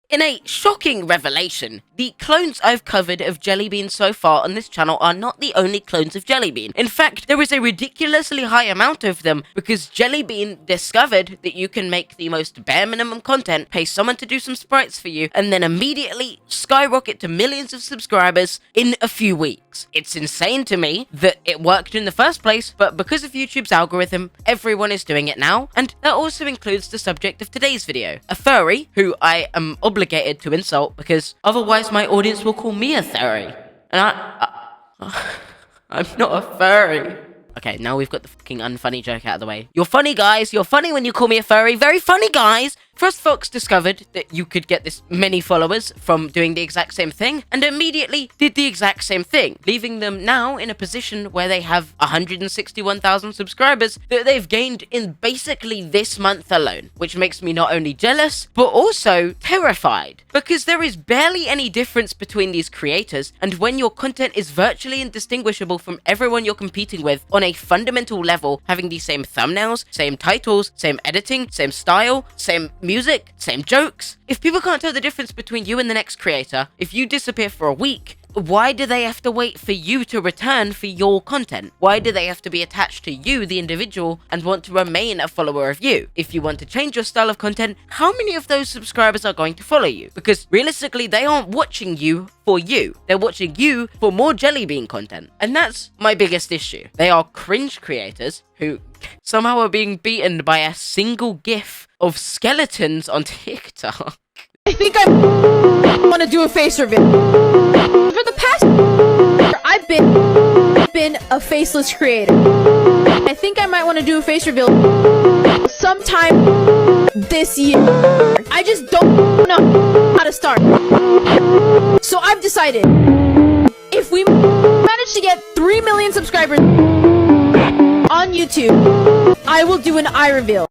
In a shocking revelation, the clones I've covered of JellyBean so far on this channel are not the only clones of JellyBean. In fact, there is a ridiculously high amount of them because JellyBean discovered that you can make the most bare minimum content, pay someone to do some sprites for you, and then immediately skyrocket to millions of subscribers in a few weeks. It's insane to me that it worked in the first place, but because of YouTube's algorithm, everyone is doing it now, and that also includes the subject of today's video. A furry, who I am obligated to insult because otherwise my audience will call me a furry. And I'm not a furry. Okay, now we've got the fucking unfunny joke out of the way. You're funny, guys. You're funny when you call me a furry. Very funny, guys. FrostFox discovered that you could get this many followers from doing the exact same thing and immediately did the exact same thing, leaving them now in a position where they have 161,000 subscribers that they've gained in basically this month alone, which makes me not only jealous, but also terrified, because there is barely any difference between these creators, and when your content is virtually indistinguishable from everyone you're competing with on a fundamental level, having the same thumbnails, same titles, same editing, same style, same music, same jokes. If people can't tell the difference between you and the next creator, if you disappear for a week, why do they have to wait for you to return for your content? Why do they have to be attached to you, the individual, and want to remain a follower of you? If you want to change your style of content, how many of those subscribers are going to follow you? Because realistically, they aren't watching you for you. They're watching you for more JellyBean content. And that's my biggest issue. They are cringe creators who somehow are being beaten by a single GIF of skeletons on TikTok. I think I want to do a face reveal. For the past year, I've been a faceless creator. I think I might want to do a face reveal sometime this year. I just don't know how to start. So I've decided, if we manage to get 3 million subscribers on YouTube, I will do an eye reveal.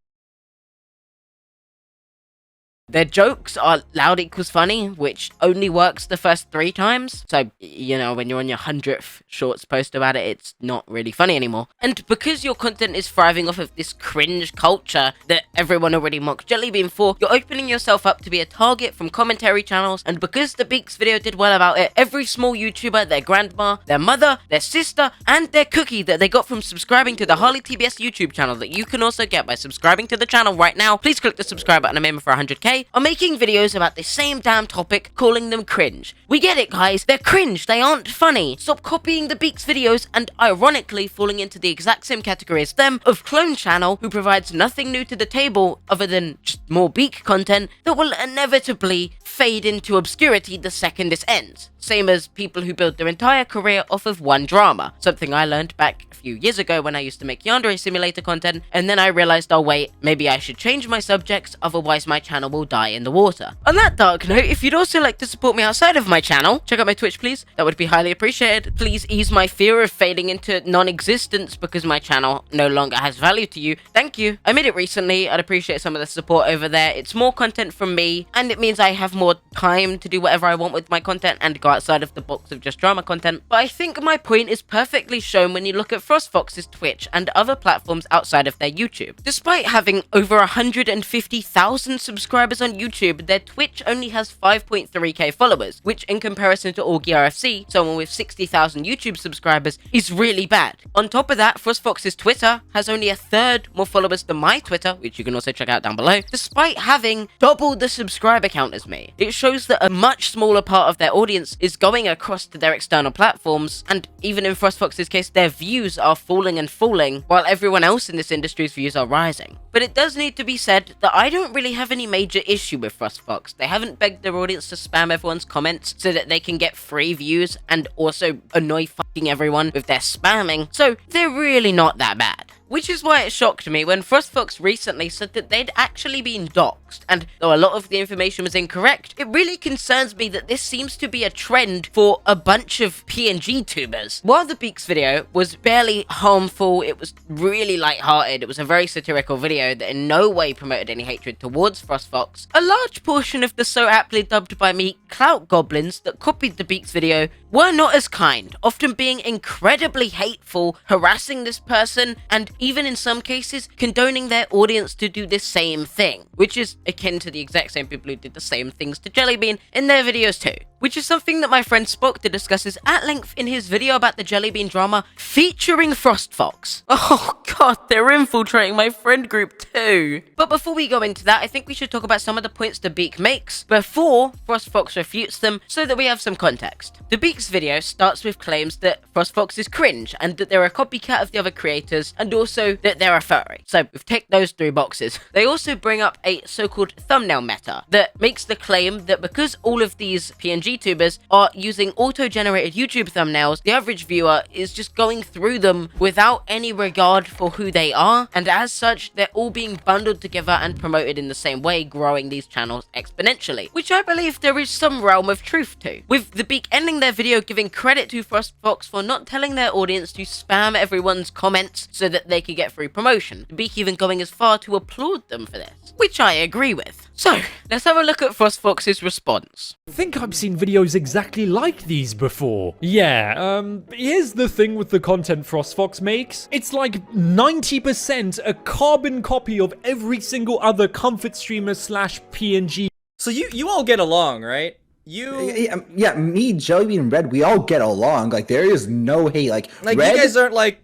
Their jokes are loud equals funny, which only works the first 3 times. So, you know, when you're on your 100th shorts post about it, it's not really funny anymore. And because your content is thriving off of this cringe culture that everyone already mocked JellyBean for, you're opening yourself up to be a target from commentary channels. And because the Beaks video did well about it, every small YouTuber, their grandma, their mother, their sister, and their cookie that they got from subscribing to the HarleyTBS YouTube channel that you can also get by subscribing to the channel right now. Please click the subscribe button. I'm aiming for 100k. Are making videos about the same damn topic, calling them cringe. We get it, guys. They're cringe. They aren't funny. Stop copying the Beaks videos and ironically falling into the exact same category as them of clone channel who provides nothing new to the table other than just more Beak content that will inevitably fade into obscurity the second this ends. Same as people who build their entire career off of one drama. Something I learned back a few years ago when I used to make Yandere Simulator content, and then I realized, oh wait, maybe I should change my subjects, otherwise my channel will die in the water. On that dark note, if you'd also like to support me outside of my channel, check out my Twitch please, that would be highly appreciated. Please ease my fear of fading into non-existence because my channel no longer has value to you. Thank you. I made it recently, I'd appreciate some of the support over there. It's more content from me, and it means I have more time to do whatever I want with my content and go outside of the box of just drama content. But I think my point is perfectly shown when you look at FrostFox's Twitch and other platforms outside of their YouTube. Despite having over 150,000 subscribers on YouTube, their Twitch only has 5.3k followers, which in comparison to AugieRFC, someone with 60,000 YouTube subscribers, is really bad. On top of that, FrostFox's Twitter has only a third more followers than my Twitter, which you can also check out down below, despite having double the subscriber count as me. It shows that a much smaller part of their audience is going across to their external platforms, and even in FrostFox's case, their views are falling and falling, while everyone else in this industry's views are rising. But it does need to be said that I don't really have any major issue with FrostFox. They haven't begged their audience to spam everyone's comments so that they can get free views and also annoy fucking everyone with their spamming, so they're really not that bad. Which is why it shocked me when FrostFox recently said that they'd actually been doxxed, and though a lot of the information was incorrect, it really concerns me that this seems to be a trend for a bunch of PNG tubers. While the Beaks video was barely harmful, it was really lighthearted, it was a very satirical video that in no way promoted any hatred towards FrostFox, a large portion of the so aptly dubbed by me clout goblins that copied the Beaks video were not as kind, often being incredibly hateful, harassing this person, and even in some cases condoning their audience to do the same thing, which is akin to the exact same people who did the same things to JellyBean in their videos too. Which is something that my friend Spock discusses at length in his video about the JellyBean drama featuring FrostFox. Oh god, they're infiltrating my friend group too. But before we go into that, I think we should talk about some of the points the Beak makes before FrostFox refutes them so that we have some context. The Beak's video starts with claims that FrostFox is cringe and that they're a copycat of the other creators and also that they're a furry. So we've ticked those 3 boxes. They also bring up a so-called thumbnail meta that makes the claim that because all of these PNG tubers are using auto-generated YouTube thumbnails, the average viewer is just going through them without any regard for who they are, and as such, they're all being bundled together and promoted in the same way, growing these channels exponentially, which I believe there is some realm of truth to. With the Beak ending their video giving credit to FrostFox for not telling their audience to spam everyone's comments so that they could get free promotion. The Beak even going as far to applaud them for this, which I agree with. So, let's have a look at FrostFox's response. I think I've seen videos exactly like these before. Yeah, here's the thing with the content FrostFox makes. It's like 90% a carbon copy of every single other comfort streamer slash PNG. So you all get along, right? Yeah, me, JellyBean, and Red, we all get along. Like, there is no hate. Like Red,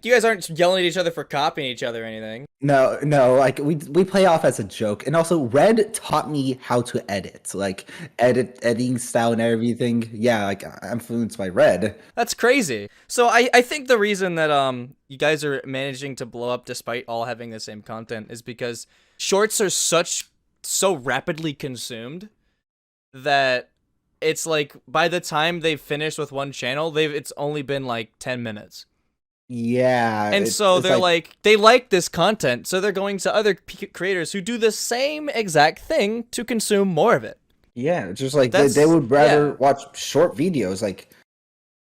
you guys aren't yelling at each other for copying each other or anything. No, like we play off as a joke. And also, Red taught me how to edit, like editing style and everything. Yeah, like I'm influenced by Red. That's crazy. So I think the reason that you guys are managing to blow up despite all having the same content is because shorts are so rapidly consumed that it's like by the time they've finished with one channel, it's only been like 10 minutes. Yeah. And so they're like, they like this content, so they're going to other creators who do the same exact thing to consume more of it. Yeah, it's just like they would rather watch short videos, like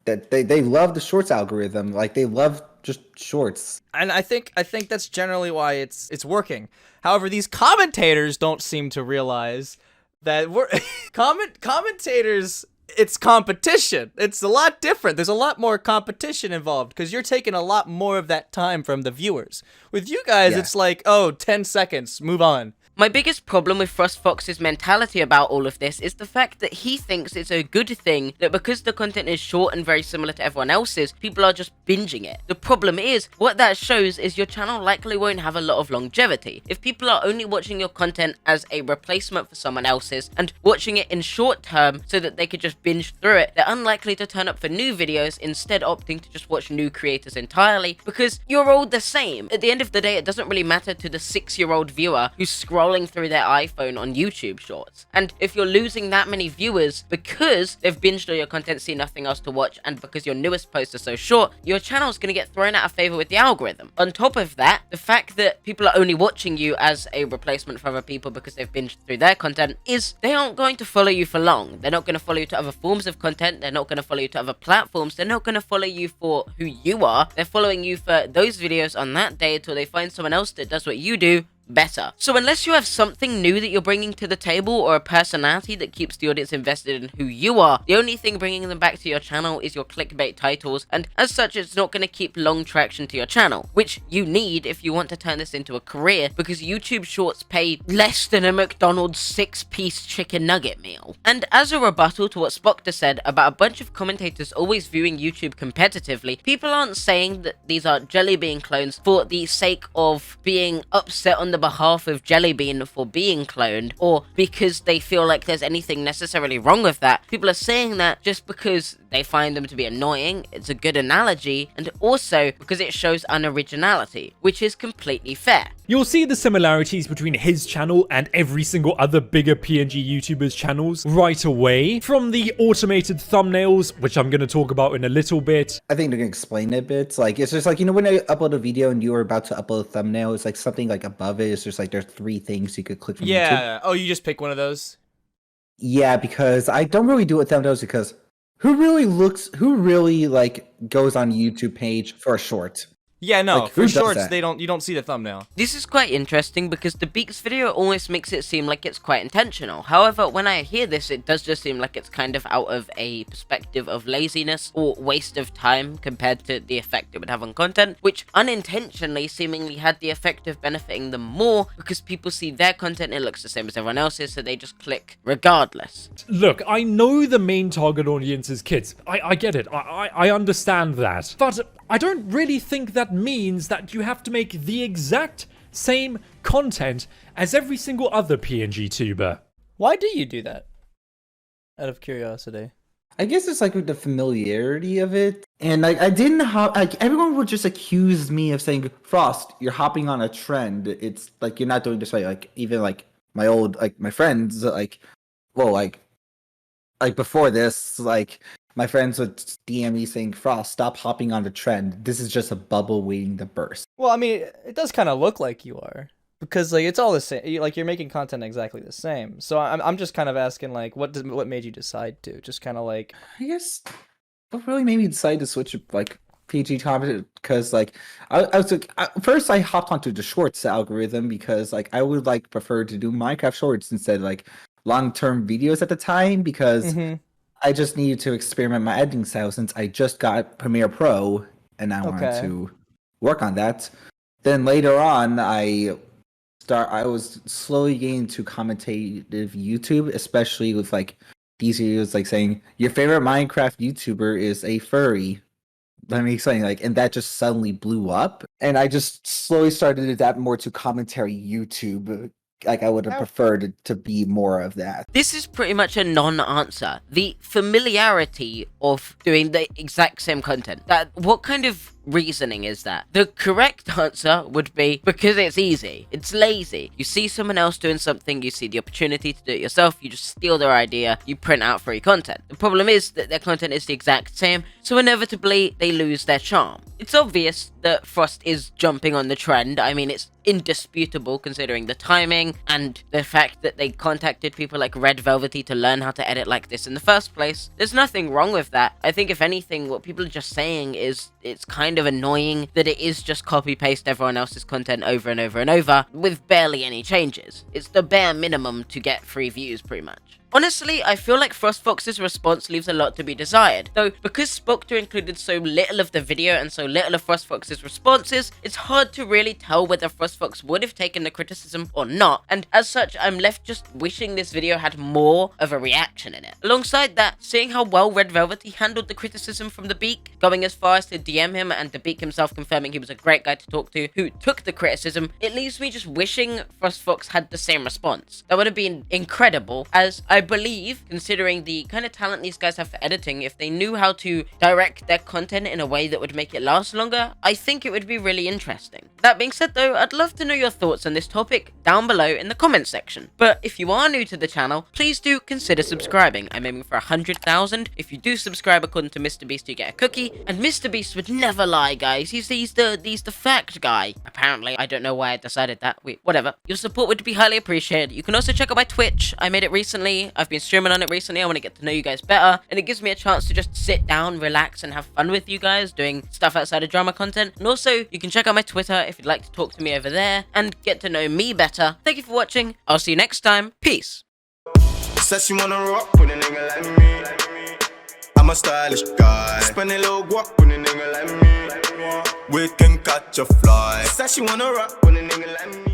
that they love the shorts algorithm, like they love just shorts. And I think that's generally why it's working. However, these commentators don't seem to realize that we're commentators, it's competition. It's a lot different. There's a lot more competition involved because you're taking a lot more of that time from the viewers. With you guys, It's like, oh, 10 seconds, move on. My biggest problem with FrostFox's mentality about all of this is the fact that he thinks it's a good thing that because the content is short and very similar to everyone else's, people are just binging it. The problem is, what that shows is your channel likely won't have a lot of longevity. If people are only watching your content as a replacement for someone else's and watching it in short term so that they could just binge through it, they're unlikely to turn up for new videos, instead opting to just watch new creators entirely because you're all the same. At the end of the day, it doesn't really matter to the 6-year-old viewer who's scrolling through their iPhone on YouTube Shorts. And if you're losing that many viewers because they've binged all your content, see nothing else to watch, and because your newest posts are so short, your channel's going to get thrown out of favor with the algorithm. On top of that, the fact that people are only watching you as a replacement for other people because they've binged through their content is they aren't going to follow you for long. They're not going to follow you to other forms of content. They're not going to follow you to other platforms. They're not going to follow you for who you are. They're following you for those videos on that day until they find someone else that does what you do better. So unless you have something new that you're bringing to the table or a personality that keeps the audience invested in who you are, the only thing bringing them back to your channel is your clickbait titles, and as such it's not going to keep long traction to your channel, which you need if you want to turn this into a career, because YouTube Shorts pay less than a McDonald's 6-piece chicken nugget meal. And as a rebuttal to what Spock said about a bunch of commentators always viewing YouTube competitively, people aren't saying that these are JellyBean clones for the sake of being upset on the behalf of JellyBean for being cloned, or because they feel like there's anything necessarily wrong with that. People are saying that just because they find them to be annoying, it's a good analogy, and also because it shows unoriginality, which is completely fair. You'll see the similarities between his channel and every single other bigger PNG YouTubers' channels right away, from the automated thumbnails, which I'm going to talk about in a little bit. I think they're going to explain it a bit. Like, it's just like, you know, when I upload a video and you were about to upload a thumbnail, it's like something like above it. It's just like there's 3 things you could click from YouTube. Oh, you just pick one of those? Yeah, because I don't really do it with thumbnails because who really like goes on YouTube page for a short? Yeah, no, Like, who for does shorts, that? you don't see the thumbnail. This is quite interesting because the Beak's video almost makes it seem like it's quite intentional. However, when I hear this, it does just seem like it's kind of out of a perspective of laziness or waste of time compared to the effect it would have on content, which unintentionally seemingly had the effect of benefiting them more because people see their content, it looks the same as everyone else's, so they just click regardless. Look, I know the main target audience is kids. I get it. I understand that. But I don't really think that means that you have to make the exact same content as every single other PNG tuber. Why do you do that? Out of curiosity. I guess it's like with the familiarity of it, and like I didn't have like everyone would just accuse me of saying, Frost, you're hopping on a trend. It's like you're not doing this right. Like even like my friends like before this, like my friends would DM me saying, Frost, stop hopping on the trend. This is just a bubble waiting to burst. Well, I mean, it does kind of look like you are. Because, like, it's all the same. Like, you're making content exactly the same. So I'm just kind of asking, like, what made you decide to? Just kind of like... I guess what really made me decide to switch like PG content because like I was like first I hopped onto the shorts algorithm because like I would like prefer to do Minecraft shorts instead of like long-term videos at the time because I just needed to experiment my editing style since I just got Premiere Pro and I wanted to work on that. Then later on I was slowly getting to commentative YouTube, especially with like these videos like saying your favorite Minecraft YouTuber is a furry. Let me explain, like, and that just suddenly blew up, and I just slowly started to adapt more to commentary YouTube. Like I would have preferred to be more of that. This is pretty much a non-answer. The familiarity of doing the exact same content. What kind of reasoning is that? The correct answer would be because it's easy. It's lazy. You see someone else doing something, you see the opportunity to do it yourself, you just steal their idea, you print out free content. The problem is that their content is the exact same, so inevitably they lose their charm. It's obvious that Frost is jumping on the trend. I mean, it's indisputable considering the timing and the fact that they contacted people like RedVelvety to learn how to edit like this in the first place. There's nothing wrong with that. I think if anything, what people are just saying is it's kind of annoying that it is just copy-paste everyone else's content over and over and over with barely any changes. It's the bare minimum to get free views pretty much. Honestly, I feel like FrostFox's response leaves a lot to be desired, though because Spokter included so little of the video and so little of FrostFox's responses, it's hard to really tell whether FrostFox would have taken the criticism or not, and as such, I'm left just wishing this video had more of a reaction in it. Alongside that, seeing how well RedVelvety handled the criticism from the Beak, going as far as to DM him and the Beak himself confirming he was a great guy to talk to who took the criticism, it leaves me just wishing FrostFox had the same response. That would have been incredible, as I believe, considering the kind of talent these guys have for editing, if they knew how to direct their content in a way that would make it last longer, I think it would be really interesting. That being said though, I'd love to know your thoughts on this topic down below in the comments section. But if you are new to the channel, please do consider subscribing. I'm aiming for 100,000. If you do subscribe according to MrBeast, you get a cookie. And MrBeast would never lie, guys. He's the fact guy. Apparently, I don't know why I decided that. Wait, whatever. Your support would be highly appreciated. You can also check out my Twitch. I made it recently. I've been streaming on it recently. I want to get to know you guys better, and it gives me a chance to just sit down, relax, and have fun with you guys doing stuff outside of drama content. And also, you can check out my Twitter if you'd like to talk to me over there and get to know me better. Thank you for watching. I'll see you next time. Peace. Says she wanna rock with a nigga like me. I'm a stylish guy. Spend a little guap with a nigga like me. We can catch a fly. Says she wanna rock with a nigga like me.